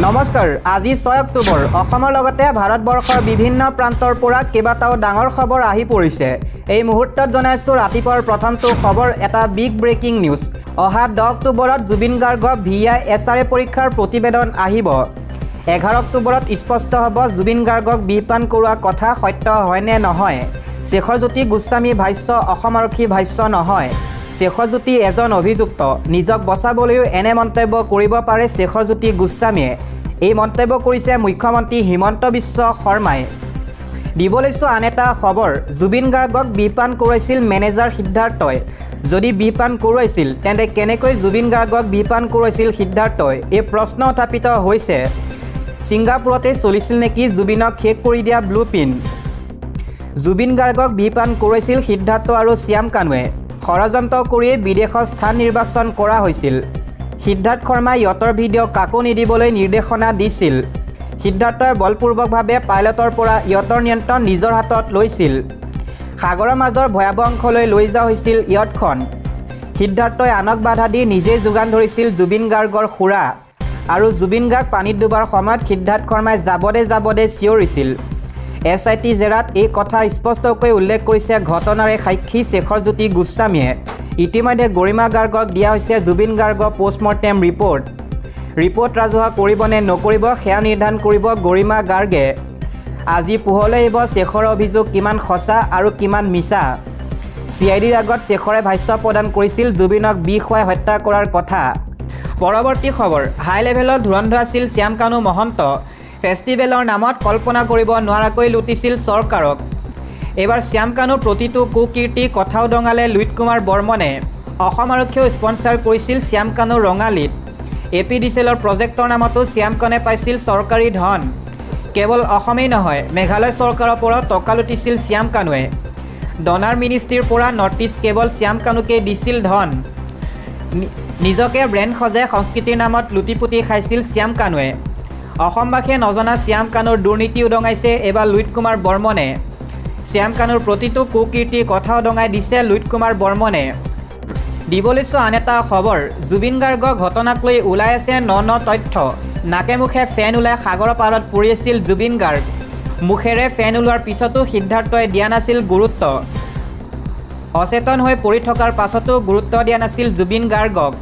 নমস্কাৰ আজি 6 অক্টোবৰ অসমৰ লগতে ভাৰতবৰ্ষৰ বিভিন্ন প্ৰান্তৰ পৰা কেইবাটাও ডাঙৰ খবৰ আহি পৰিছে এই মুহূৰ্তত জনাইছো ৰাতিপুৱাৰ প্ৰথমটো খবৰ এটা বিগ ব্ৰেকিং নিউজ অহা 10 অক্টোবৰত জুবিন গাৰ্গ ভিআই এছআৰএ পৰীক্ষাৰ প্ৰতিবেদন আহিব 11 অক্টোবৰত স্পষ্ট হ'ব জুবিন গাৰ্গক বিপান কৰোৱা কথা সত্য হয় নে নহয় শেখৰজ্যোতি গোস্বামী ভাষ্য অসম আৰক্ষী ভাষ্য নহয় শেখৰজ্যোতি এজন অভিযুক্ত নিজক বচাবলৈও এনে মন্তব্য কৰিব পাৰে শেখৰজ্যোতি গোস্বামীয়ে এই মন্তব্য কৰিছে মুখ্যমন্ত্ৰী হিমন্ত বিশ্ব শৰ্মাই দিবলৈছো আন এটা খবৰ জুবিন গাৰ্গক বিপান কৰাইছিল মেনেজাৰ সিদ্ধাৰ্থই যদি বিপান কৰাইছিল তেন্তে কেনেকৈ জুবিন গাৰ্গক বিপান কৰাইছিল সিদ্ধাৰ্থই এই প্ৰশ্ন উত্থাপিত হৈছে সিংগাপুৰতে চলিছিল নেকি জুবিনক শেষ কৰি দিয়া ব্লুপ্ৰিণ্ট জুবিন গাৰ্গক বিপান কৰাইছিল সিদ্ধাৰ্থ আৰু শ্যাম কানুৱে ষড়যন্ত্ৰ কৰি বিদেশত স্থান নিৰ্বাচন কৰা হৈছিল সিদ্ধাৰ্থ শৰ্মাই ইয়তৰ ভিডিঅ' কাকো নিদিবলৈ নিৰ্দেশনা দিছিল সিদ্ধাৰ্থই বলপূৰ্বকভাৱে পাইলটৰ পৰা ইয়তৰ নিয়ন্ত্ৰণ নিজৰ হাতত লৈছিল সাগৰৰ মাজৰ ভয়াৱহ অংশলৈ লৈ যোৱা হৈছিল ইয়তখন সিদ্ধাৰ্থই আনক বাধা দি নিজেই যোগান ধৰিছিল জুবিন গাৰ্গৰ সুৰা আৰু জুবিন গাৰ্গ পানীত ডুবাৰ সময়ত সিদ্ধাৰ্থ শৰ্মাই যাবদে চিঞৰিছিল এছআইটি জেৰাত এই কথা স্পষ্টকৈ উল্লেখ কৰিছে ঘটনাৰে সাক্ষী শেখৰজ্যোতি গোস্বামীয়ে ইতিমধ্যে গৰিমা গাৰ্গক দিয়া হৈছে জুবিন গাৰ্গ পোষ্টমৰ্টেম ৰিপৰ্ট ৰাজহুৱা কৰিব নে নকৰিব সেয়া নিৰ্ধাৰণ কৰিব গৰিমা গাৰ্গে আজি পোহৰলৈ আহিব শেখৰৰ অভিযোগ কিমান সঁচা আৰু কিমান মিছা চিআইডিৰ আগত শেখৰে ভাষ্য প্ৰদান কৰিছিল জুবিনক বিষ খুৱাই হত্যা কৰাৰ কথা পৰৱৰ্তী খবৰ হাই লেভেলত ধুৰন্ধৰ আছিল শ্যাম কানু মহন্ত ফেষ্টিভেলৰ নামত কল্পনা কৰিব নোৱাৰাকৈ লুটিছিল চৰকাৰক এবাৰ শ্যাম কানুৰ প্ৰতিটো কুকীৰ্তি কথাও দঙালে লুইত কুমাৰ বৰ্মনে অসম আৰক্ষীয়েও স্পন্সাৰ কৰিছিল শ্যাম কানুৰ ৰঙালীত এপিডিচিএলৰ প্ৰজেক্টৰ নামতো শ্যাম কানুৱে পাইছিল চৰকাৰী ধন কেৱল অসমেই নহয় মেঘালয় চৰকাৰৰ পৰা টকা লুটিছিল শ্যাম কানুৱে ডনাৰ মিনিষ্ট্ৰীৰ পৰা নৰ্থ ইষ্ট কেৱল শ্যাম কানুকে দিছিল ধন নিজকে ব্ৰেণ্ড সজাই সংস্কৃতিৰ নামত লুটিপুটি খাইছিল শ্যাম কানুৱে অসমবাসীয়ে নজনা শ্যাম কানুৰ দুৰ্নীতি উদঙাইছে এবাৰ লুইত কুমাৰ বৰ্মনে শ্যাম কানুৰ প্ৰতিটো কুকীৰ্তি কথা উদঙাই দিছে লুইত কুমাৰ বৰ্মনে দিবলৈছো আন এটা খবৰ জুবিন গাৰ্গৰ ঘটনাক লৈ ওলাই আছে ন তথ্য নাকে মুখে ফেন ওলাই সাগৰৰ পাৰত পৰি আছিল জুবিন গাৰ্গ মুখেৰে ফেন ওলোৱাৰ পিছতো সিদ্ধাৰ্থই দিয়া নাছিল গুৰুত্ব অচেতন হৈ পৰি থকাৰ পাছতো গুৰুত্ব দিয়া নাছিল জুবিন গাৰ্গক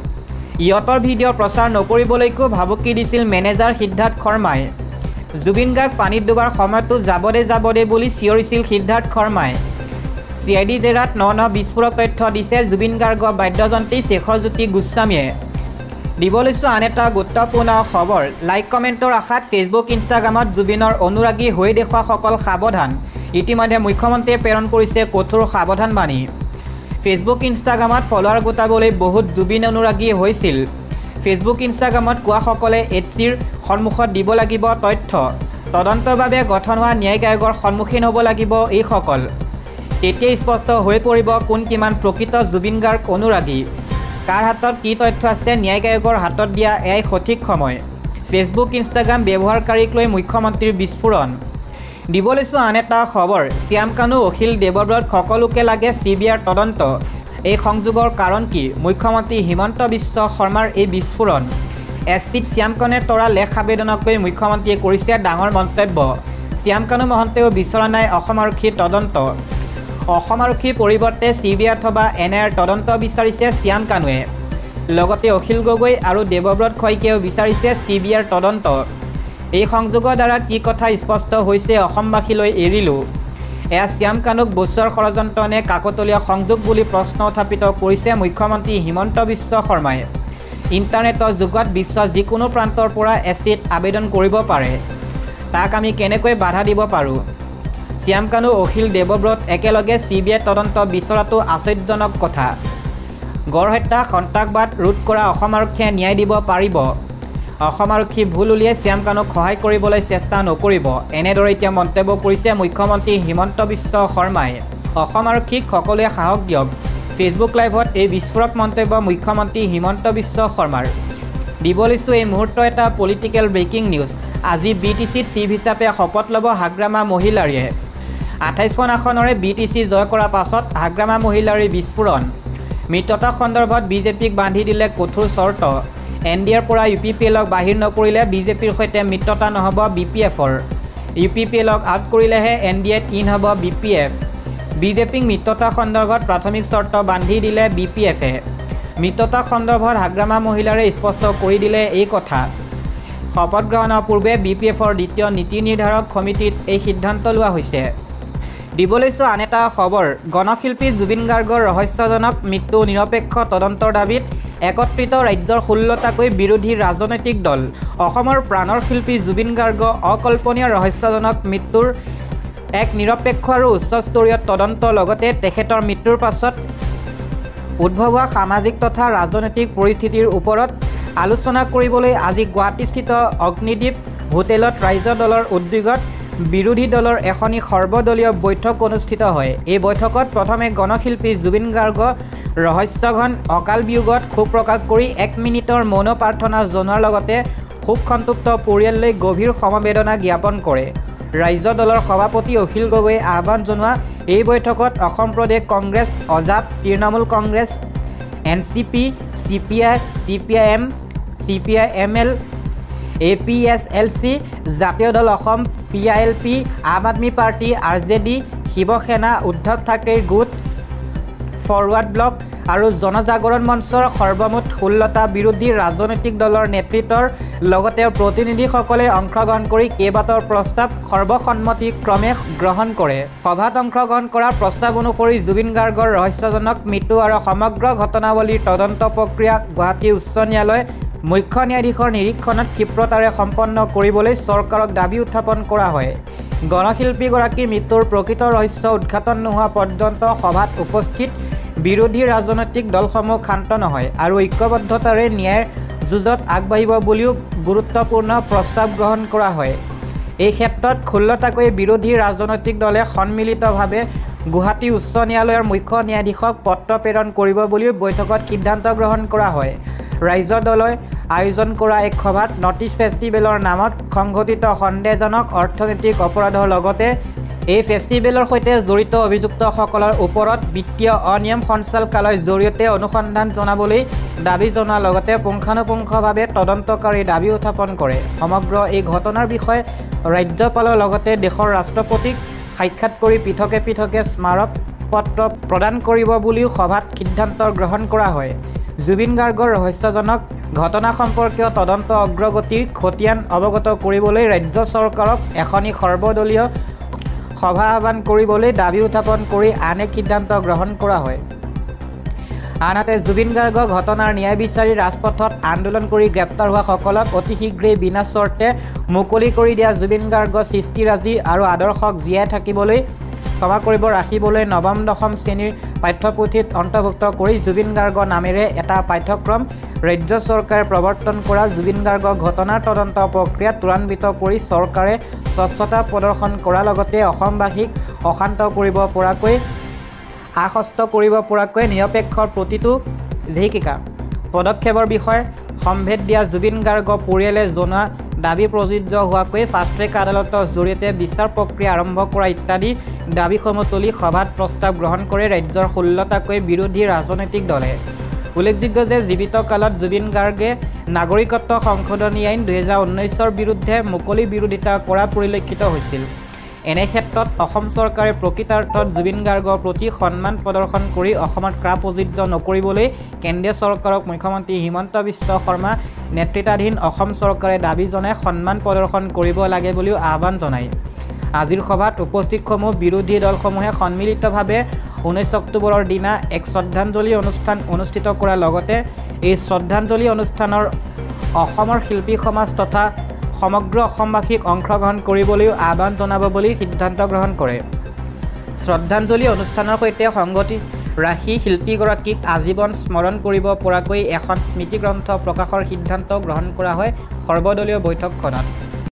ইয়তৰ ভিডিঅ' প্ৰচাৰ নকৰিবলৈকো ভাবুকি দিছিল মেনেজাৰ সিদ্ধাৰ্থ শৰ্মাই জুবিন গাৰ্গ পানীত ডুবাৰ সময়তো যাবদে বুলি চিঞৰিছিল সিদ্ধাৰ্থ শৰ্মাই চিআইডি জেৰাত ন বিস্ফোৰক তথ্য দিছে জুবিন গাৰ্গৰ বাদ্যযন্ত্ৰী শেখৰজ্যোতি গোস্বামীয়ে দিবলৈছো আন এটা গুৰুত্বপূৰ্ণ খবৰ লাইক কমেণ্টৰ আশাত ফেচবুক ইনষ্টাগ্ৰামত জুবিনৰ অনুৰাগী হৈ দেখুৱাসকল সাৱধান ইতিমধ্যে মুখ্যমন্ত্ৰীয়ে প্ৰেৰণ কৰিছে কঠোৰ সাৱধানবাণী ফেচবুক ইনষ্টাগ্ৰামত ফলোৱাৰ গোটাবলৈ বহুত জুবিন অনুৰাগী হৈছিল ফেচবুক ইনষ্টাগ্ৰামত কোৱাসকলে এইচচিৰ সন্মুখত দিব লাগিব তথ্য তদন্তৰ বাবে গঠন হোৱা ন্যায়িক আয়োগৰ সন্মুখীন হ'ব লাগিব এইসকল তেতিয়াই স্পষ্ট হৈ পৰিব কোন কিমান প্ৰকৃত জুবিন গাৰ্গ অনুৰাগী কাৰ হাতত কি তথ্য আছে ন্যায়িক আয়োগৰ হাতত দিয়া এয়াই সঠিক সময় ফেচবুক ইনষ্টাগ্ৰাম ব্যৱহাৰকাৰীক লৈ মুখ্যমন্ত্ৰীৰ বিস্ফোৰণ দিবলৈছো আন এটা খবৰ শ্যাম কানু অখিল দেৱব্ৰত সকলোকে লাগে চিবিআইৰ তদন্ত এই সংযোগৰ কাৰণ কি মুখ্যমন্ত্ৰী হিমন্ত বিশ্ব শৰ্মাৰ এই বিস্ফোৰণ এছচিত শ্যাম কানুৱে তৰা লেখ আবেদনক লৈ মুখ্যমন্ত্ৰীয়ে কৰিছে ডাঙৰ মন্তব্য শ্যাম কানু মহন্তেও বিচৰা নাই অসম আৰক্ষীৰ তদন্ত অসম আৰক্ষীৰ পৰিৱৰ্তে চিবিআই অথবা এনআইৰ তদন্ত বিচাৰিছে শ্যাম কানুৱে লগতে অখিল গগৈ আৰু দেৱব্ৰত শইকীয়াও বিচাৰিছে চিবিআইৰ তদন্ত এই সংযোগৰ দ্বাৰা কি কথা স্পষ্ট হৈছে অসমবাসীলৈ এৰিলোঁ এয়া শ্যাম কানুক বচোৱাৰ ষড়যন্ত্ৰ নে কাকতলীয়া সংযোগ বুলি প্ৰশ্ন উত্থাপিত কৰিছে মুখ্যমন্ত্ৰী হিমন্ত বিশ্ব শৰ্মাই ইণ্টাৰনেটৰ যুগত বিশ্বৰ যিকোনো প্ৰান্তৰ পৰা এছচিত আবেদন কৰিব পাৰে তাক আমি কেনেকৈ বাধা দিব পাৰোঁ শ্যাম কানু অখিল দেৱব্ৰত একেলগে চিবিআই তদন্ত বিচৰাটো আশ্চৰ্যজনক কথা গড় হত্যা সন্ত্ৰাসবাদ ৰোধ কৰা অসম আৰক্ষীয়ে ন্যায় দিব পাৰিব অসম আৰক্ষী ভুল উলিয়াই শ্যাম কানুক সহায় কৰিবলৈ চেষ্টা নকৰিব এনেদৰে এতিয়া মন্তব্য কৰিছে মুখ্যমন্ত্ৰী হিমন্ত বিশ্ব শৰ্মাই অসম আৰক্ষীক সকলোৱে সাহস দিয়ক ফেচবুক লাইভত এই বিস্ফোৰক মন্তব্য মুখ্যমন্ত্ৰী হিমন্ত বিশ্ব শৰ্মাৰ দিবলৈছো এই মুহূৰ্তৰ এটা পলিটিকেল ব্ৰেকিং নিউজ আজি বিটিচিত চিফ হিচাপে শপত ল'ব হাগ্ৰামা মহিলাৰীয়ে 28খন আসনৰে বিটিচি জয় কৰাৰ পাছত হাগ্ৰামা মহিলাৰীৰ বিস্ফোৰণ মৃত্যতা সন্দৰ্ভত বিজেপিক বান্ধি দিলে কঠোৰ চৰ্ত NDAৰ পৰা UPPLক বাহিৰ নকৰিলে বিজেপিৰ সৈতে মিত্ৰতা নহ'ব BPFৰ। UPPLক আউট কৰিলেহে NDAত ইন হ'ব BPF। বিজেপিক মিত্ৰতা সন্দৰ্ভত প্ৰাথমিক চৰ্ত বান্ধি দিলে BPFে। মিত্ৰতা সন্দৰ্ভত হাগ্ৰামা মহিলাৰে স্পষ্ট কৰি দিলে এই কথা। শপত গ্ৰহণৰ পূৰ্বে BPFৰ দ্বিতীয় নীতি নিৰ্ধাৰক সমিতিত এই সিদ্ধান্ত লোৱা হৈছে। দিবলৈছো আন এটা খবৰ। গণশিল্পী জুবিন গাৰ্গৰ ৰহস্যজনক মৃত্যু নিৰপেক্ষ তদন্তৰ দাবীত একত্ৰিত ৰাজ্যৰ 16টাকৈ বিৰোধী ৰাজনৈতিক দল। অসমৰ প্ৰাণৰ শিল্পী জুবিন গাৰ্গ অকল্পনীয় ৰহস্যজনক মৃত্যুৰ এক নিৰপেক্ষ আৰু উচ্চস্তৰীয় তদন্ত লগতে তেখেতৰ মৃত্যুৰ পাছত উদ্ভৱ হোৱা সামাজিক তথা ৰাজনৈতিক পৰিস্থিতিৰ ওপৰত আলোচনা কৰিবলৈ আজি গুৱাহাটীস্থিত অগ্নিদ্বীপ হোটেলত ৰাইজ দলৰ উদ্যোগত বিৰোধী দলৰ এখনি সৰ্বদলীয় বৈঠক অনুষ্ঠিত হয়। এই বৈঠকত প্ৰথমে গণশিল্পী জুবিন গাৰ্গ ৰহস্যঘন অকাল বিয়োগত শোক প্ৰকাশ কৰি 1 মিনিটৰ মৌন প্ৰাৰ্থনা জনোৱাৰ লগতে শোক সন্তপ্ত পৰিয়াললৈ গভীৰ সমবেদনা জ্ঞাপন কৰে। ৰাইজ দলৰ সভাপতি অখিল গগৈয়ে আহ্বান জনোৱা এই বৈঠকত অসম প্ৰদেশ কংগ্ৰেছ, অজাপ, তৃণমূল Congress, NCP, CPI, CPIM, CPIML, APSLC, জাতীয় দল অসম, PILP, আম আদমি পাৰ্টি, RJD, শিৱসেনা, উদ্ধৱ ঠাকৰেৰ গোট, ফৰৱাৰ্ড ব্লক আৰু জনজাগৰণ মঞ্চৰ সৰ্বমুঠ 16টা বিৰোধী ৰাজনৈতিক দলৰ নেতৃত্বৰ লগতে প্ৰতিনিধিসকলে অংশগ্ৰহণ কৰি কেইবাটাও প্ৰস্তাৱ সৰ্বসন্মতিক্ৰমে গ্ৰহণ কৰে। সভাত অংশগ্ৰহণ কৰা প্ৰস্তাৱ অনুসৰি জুবিন গাৰ্গৰ ৰহস্যজনক মৃত্যু আৰু সমগ্ৰ ঘটনাৱলীৰ তদন্ত প্ৰক্ৰিয়া গুৱাহাটী উচ্চ ন্যায়ালয় মুখ্য ন্যায়াধীশৰ নিৰীক্ষণত ক্ষিপ্ৰতাৰে সম্পন্ন কৰিবলৈ চৰকাৰক দাবী উত্থাপন কৰা হয়। গণশিল্পীগৰাকীৰ মৃত্যুৰ প্ৰকৃত ৰহস্য উদ্ঘাটন নোহোৱা পৰ্যন্ত সভাত উপস্থিত বিৰোধী ৰাজনৈতিক দলসমূহ ক্ষান্ত নহয় আৰু ঐক্যবদ্ধতাৰে ন্যায়ৰ যুঁজত আগবাঢ়িব বুলিও গুৰুত্বপূৰ্ণ প্ৰস্তাৱ গ্ৰহণ কৰা হয়। এই ক্ষেত্ৰত 16টাকৈ বিৰোধী ৰাজনৈতিক দলে সন্মিলিতভাৱে গুৱাহাটী উচ্চ ন্যায়ালয়ৰ মুখ্য ন্যায়াধীশক পত্ৰ প্ৰেৰণ কৰিব বুলিও বৈঠকত সিদ্ধান্ত গ্ৰহণ কৰা হয়। ৰাইজ দলে আয়োজন কৰা এক সভাত নৰ্থ ইষ্ট ফেষ্টিভেলৰ নামত সংঘটিত সন্দেহজনক অৰ্থনৈতিক অপৰাধৰ লগতে এই ফেষ্টিভেলৰ সৈতে জড়িত অভিযুক্তসকলৰ ওপৰত বিত্তীয় অনিয়ম সঞ্চালকালয়ৰ জৰিয়তে অনুসন্ধান জনাবলৈ দাবী জনোৱাৰ লগতে পুংখানুপুংখভাৱে তদন্তকাৰী দাবী উত্থাপন কৰে। সমগ্ৰ এই ঘটনাৰ বিষয়ে ৰাজ্যপালৰ লগতে দেশৰ ৰাষ্ট্ৰপতিক সাক্ষাৎ কৰি পৃথকে পৃথকে স্মাৰক পত্ৰ প্ৰদান কৰিব বুলিও সভাত সিদ্ধান্ত গ্ৰহণ কৰা হয়। জুবিন গাৰ্গৰ ৰহস্যজনক ঘটনা সম্পৰ্কীয় তদন্ত অগ্ৰগতিৰ খতিয়ান অৱগত কৰিবলৈ ৰাজ্য চৰকাৰক এখনি সৰ্বদলীয় সভা আহ্বান কৰিবলৈ দাবী উত্থাপন কৰি আন এক সিদ্ধান্ত গ্ৰহণ কৰা হয়। আনহাতে জুবিন গাৰ্গ ঘটনাৰ ন্যায় বিচাৰি ৰাজপথত আন্দোলন কৰি গ্ৰেপ্তাৰ হোৱা সকলক অতি শীঘ্ৰেই বিনা চৰ্তে মুকলি কৰি দিয়া জুবিন গাৰ্গৰ সৃষ্টিৰাজি আৰু আদৰ্শক জীয়াই থাকিবলৈ ৰাখিবলৈ নৱম দশম শ্ৰেণীৰ পাঠ্যপুথিত অন্তৰ্ভুক্ত কৰি জুবিন গাৰ্গ নামেৰে এটা পাঠ্যক্ৰম ৰাজ্য চৰকাৰে প্ৰৱৰ্তন কৰা জুবিন গাৰ্গ ঘটনাৰ তদন্ত প্ৰক্ৰিয়া ত্বৰান্বিত কৰি চৰকাৰে স্বচ্ছতা প্ৰদৰ্শন কৰাৰ লগতে অসমবাসীক অশান্ত কৰিব পৰাকৈ আশ্বস্ত কৰিব পৰাকৈ নিৰপেক্ষৰ প্ৰতিটো পদক্ষেপৰ বিষয়ে সম্ভেদ দিয়া জুবিন গাৰ্গ পৰিয়ালে জনোৱা দাবী প্ৰযোজ্য হোৱাকৈ ফাষ্ট ট্ৰেক আদালতৰ জৰিয়তে বিচাৰ প্ৰক্ৰিয়া আৰম্ভ কৰা ইত্যাদি দাবীসমূহ তুলি সভাত প্ৰস্তাৱ গ্ৰহণ কৰে ৰাজ্যৰ 16টাকৈ বিৰোধী ৰাজনৈতিক দলে। উল্লেখযোগ্য যে জীৱিত কালত জুবিন গাৰ্গে নাগৰিকত্ব সংশোধনী আইন 2019ৰ বিৰুদ্ধে মুকলি বিৰোধিতা কৰা পৰিলক্ষিত হৈছিল। এনে ক্ষেত্ৰত অসম চৰকাৰে প্ৰকৃতাৰ্থত জুবিন গাৰ্গৰ প্ৰতি সন্মান প্ৰদৰ্শন কৰি অসমত ক্ৰা প্ৰযোজ্য নকৰিবলৈ কেন্দ্ৰীয় চৰকাৰক মুখ্যমন্ত্ৰী হিমন্ত বিশ্ব শৰ্মা নেতৃত্বাধীন অসম চৰকাৰে দাবী জনাই সন্মান প্ৰদৰ্শন কৰিব লাগে বুলিও আহ্বান জনায়। আজিৰ সভাত উপস্থিতসমূহ বিৰোধী দলসমূহে সন্মিলিতভাৱে 19 অক্টোবৰৰ দিনা এক শ্ৰদ্ধাঞ্জলি অনুষ্ঠান অনুষ্ঠিত কৰাৰ লগতে এই শ্ৰদ্ধাঞ্জলি অনুষ্ঠানৰ অসমৰ শিল্পী সমাজ তথা সমগ্ৰ অসমবাসীক অংশগ্ৰহণ কৰিবলৈও আহ্বান জনাব বুলি সিদ্ধান্ত গ্ৰহণ কৰে। শ্ৰদ্ধাঞ্জলি অনুষ্ঠানৰ সৈতে সংগতি ৰাখি শিল্পীগৰাকীক আজীৱন স্মৰণ কৰিব পৰাকৈ এখন স্মৃতিগ্ৰন্থ প্ৰকাশৰ সিদ্ধান্ত গ্ৰহণ কৰা হয় সৰ্বদলীয় বৈঠকখনত।